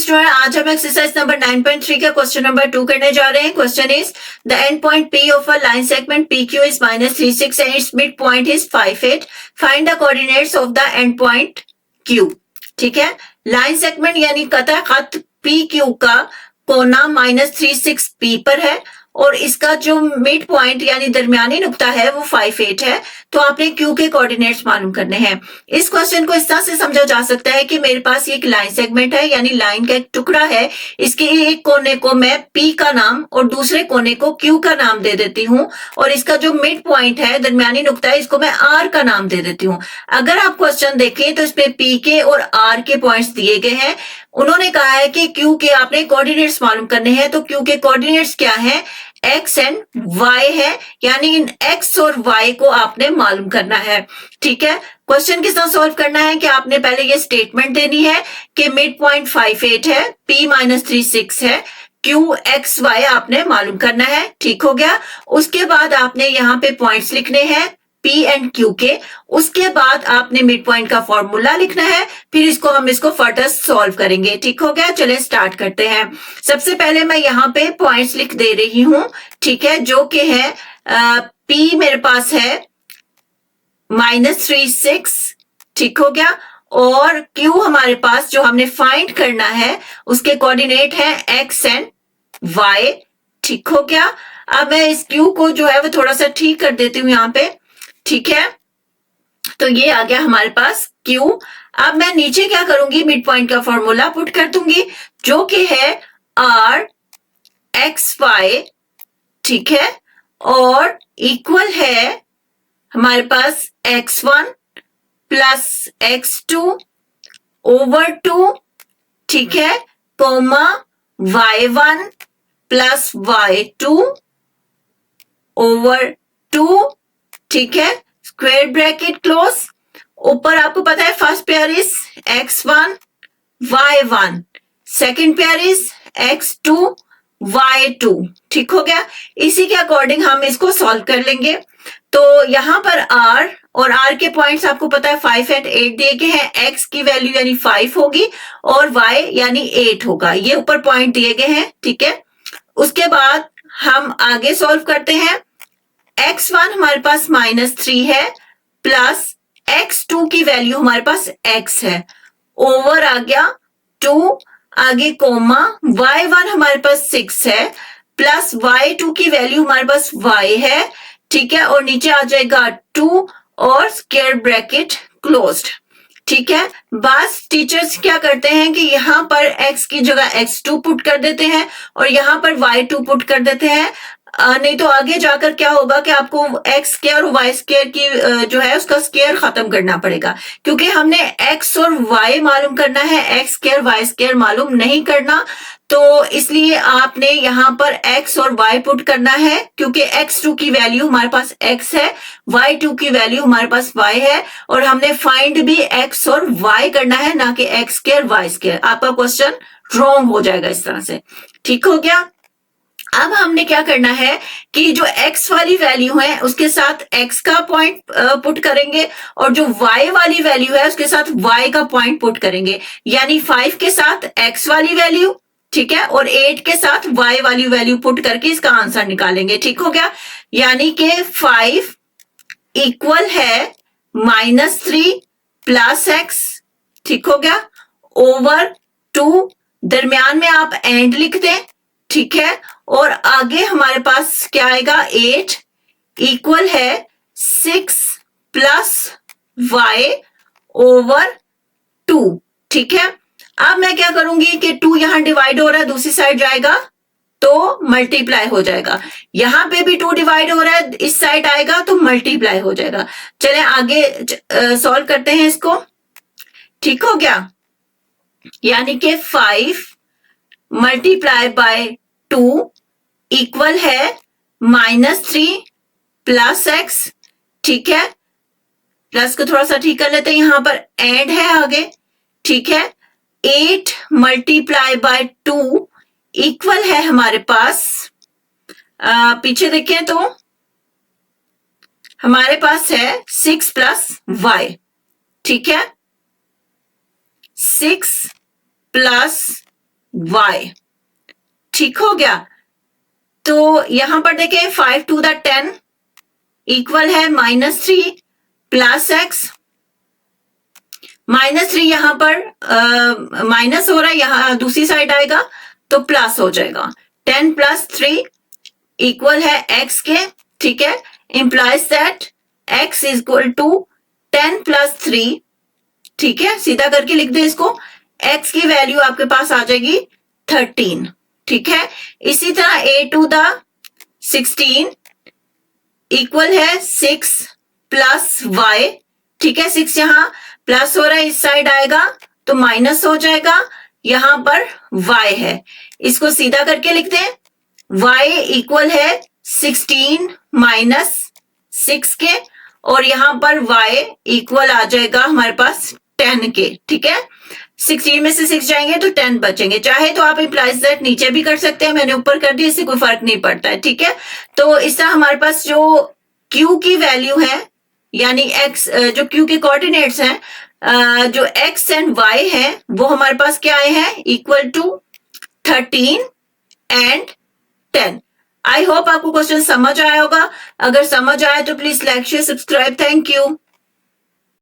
Student, आज हम exercise number 9.3 का क्वेश्चन नंबर 2 करने जा रहे हैं। Question is the end point P of a line segment PQ is -36 and it's mid point is 58। Find the coordinates of the end point Q। ठीक है, line segment यानी कतः खत PQ का कोना -36 P पर है और इसका जो मिड पॉइंट यानी दरमियानी नुक्ता है वो 58 है। तो आपने Q के कोऑर्डिनेट्स मालूम करने हैं। इस क्वेश्चन को इस तरह से समझा जा सकता है कि मेरे पास एक लाइन सेगमेंट है यानी लाइन का एक टुकड़ा है। इसके एक कोने को मैं P का नाम और दूसरे कोने को Q का नाम दे देती हूँ और इसका जो मिड पॉइंट है दरमियानी नुक्ता है इसको मैं R का नाम दे देती हूँ। अगर आप क्वेश्चन देखें तो इसमें P के और R के पॉइंट्स दिए गए हैं। उन्होंने कहा है कि Q के आपने कोऑर्डिनेट्स मालूम करने हैं। तो Q के कोऑर्डिनेट्स क्या हैं? X एंड Y है, यानी इन X और Y को आपने मालूम करना है। ठीक है, क्वेश्चन किस तरह सॉल्व करना है कि आपने पहले ये स्टेटमेंट देनी है कि मिड पॉइंट 58 है, P -36 है, Q X Y आपने मालूम करना है। ठीक हो गया। उसके बाद आपने यहाँ पे पॉइंट्स लिखने हैं P एंड Q के। उसके बाद आपने मिड पॉइंट का फॉर्मूला लिखना है, फिर हम इसको फर्दर सॉल्व करेंगे। ठीक हो गया, चले स्टार्ट करते हैं। सबसे पहले मैं यहाँ पे पॉइंट्स लिख दे रही हूँ। ठीक है, जो कि है P मेरे पास है -36। ठीक हो गया। और Q हमारे पास जो हमने फाइंड करना है उसके कोऑर्डिनेट है X एंड Y। ठीक हो गया। अब मैं इस Q को जो है वो थोड़ा सा ठीक कर देती हूँ यहाँ पे। ठीक है, तो ये आ गया हमारे पास Q। अब मैं नीचे क्या करूंगी, मिड पॉइंट का फॉर्मूला पुट कर दूंगी जो कि है R X Y। ठीक है, और इक्वल है हमारे पास X1 प्लस X2 ओवर 2। ठीक है, coma Y1 plus Y2 over 2। ठीक है, स्क्वायर ब्रैकेट क्लोज। ऊपर आपको पता है first pair is X1 Y1, second pair is X2 Y2। ठीक हो गया। इसी के अकॉर्डिंग हम इसको सॉल्व कर लेंगे। तो यहां पर R और R के पॉइंट्स आपको पता है 5 एंड 8 दिए गए हैं। X की वैल्यू यानी 5 होगी और Y यानी 8 होगा। ये ऊपर पॉइंट दिए गए हैं। ठीक है, उसके बाद हम आगे सॉल्व करते हैं। X1 हमारे पास -3 है प्लस X2 की वैल्यू हमारे पास X है, ओवर आ गया 2, आगे कोमा Y1 हमारे पास 6 है प्लस Y2 की वैल्यू हमारे पास Y है। ठीक है, और नीचे आ जाएगा 2 और स्क्वायर ब्रैकेट क्लोज्ड। ठीक है, बस टीचर्स क्या करते हैं कि यहाँ पर X की जगह X2 पुट कर देते हैं और यहाँ पर Y2 पुट कर देते हैं। नहीं तो आगे जाकर क्या होगा कि आपको एक्स स्क्वायर और वाई स्क्वायर की जो है उसका स्क्वायर खत्म करना पड़ेगा, क्योंकि हमने एक्स और वाई मालूम करना है, एक्स स्क्वायर वाई स्क्वायर मालूम नहीं करना। तो इसलिए आपने यहाँ पर x और y पुट करना है, क्योंकि x2 की वैल्यू हमारे पास x है, y2 की वैल्यू हमारे पास y है और हमने फाइंड भी x और y करना है, ना कि x स्क्वायर वाई स्क्वायर। आपका क्वेश्चन रॉन्ग हो जाएगा इस तरह से। ठीक हो गया। अब हमने क्या करना है कि जो x वाली वैल्यू है उसके साथ x का पॉइंट पुट करेंगे और जो y वाली वैल्यू है उसके साथ y का पॉइंट पुट करेंगे, यानी 5 के साथ x वाली वैल्यू, ठीक है, और 8 के साथ y वाली वैल्यू पुट करके इसका आंसर निकालेंगे। ठीक हो गया, यानी कि 5 इक्वल है -3 प्लस x। ठीक हो गया, ओवर 2, दरमियान में आप एंड लिख दें। ठीक है, और आगे हमारे पास क्या आएगा, 8 इक्वल है 6 प्लस y ओवर 2। ठीक है, अब मैं क्या करूंगी कि 2 यहां डिवाइड हो रहा है, दूसरी साइड जाएगा तो मल्टीप्लाई हो जाएगा। यहां पे भी 2 डिवाइड हो रहा है, इस साइड आएगा तो मल्टीप्लाई हो जाएगा। चले आगे सॉल्व करते हैं इसको। ठीक हो गया, यानी कि 5 मल्टीप्लाई बाय 2 इक्वल है -3 प्लस x। ठीक है, प्लस को थोड़ा सा ठीक कर लेते हैं, यहां पर एंड है आगे। ठीक है, 8 मल्टीप्लाई बाय 2 इक्वल है हमारे पास, पीछे देखें तो हमारे पास है 6 प्लस y। ठीक है, 6 प्लस y। ठीक हो गया। तो यहां पर देखें 5 to the 10 इक्वल है -3 प्लस एक्स। -3 यहां पर माइनस हो रहा है, यहां दूसरी साइड आएगा तो प्लस हो जाएगा। 10 + 3 इक्वल है x के। ठीक है, implies that x equal to 10 + 3। ठीक है, सीधा करके लिख दे इसको। x की वैल्यू आपके पास आ जाएगी 13। ठीक है, इसी तरह a to the 16 इक्वल है 6 + y। ठीक है, 6 यहां प्लस हो रहा है, इस साइड आएगा तो माइनस हो जाएगा, यहां पर y है, इसको सीधा करके लिख दें। y इक्वल है 16 - 6 के, और यहां पर y इक्वल आ जाएगा हमारे पास 10 के। ठीक है, 16 में से 6 जाएंगे तो 10 बचेंगे। चाहे तो आप इम्प्लाइज दैट नीचे भी कर सकते हैं, मैंने ऊपर कर दिया, इससे कोई फर्क नहीं पड़ता है। ठीक है, तो इस तरह हमारे पास जो q की वैल्यू है, यानी x जो q के कोऑर्डिनेट्स हैं, जो x एंड y है, वो हमारे पास क्या आए हैं, equal to 13 and 10। I hope आपको क्वेश्चन समझ आया होगा। अगर समझ आया तो please like share subscribe. Thank you.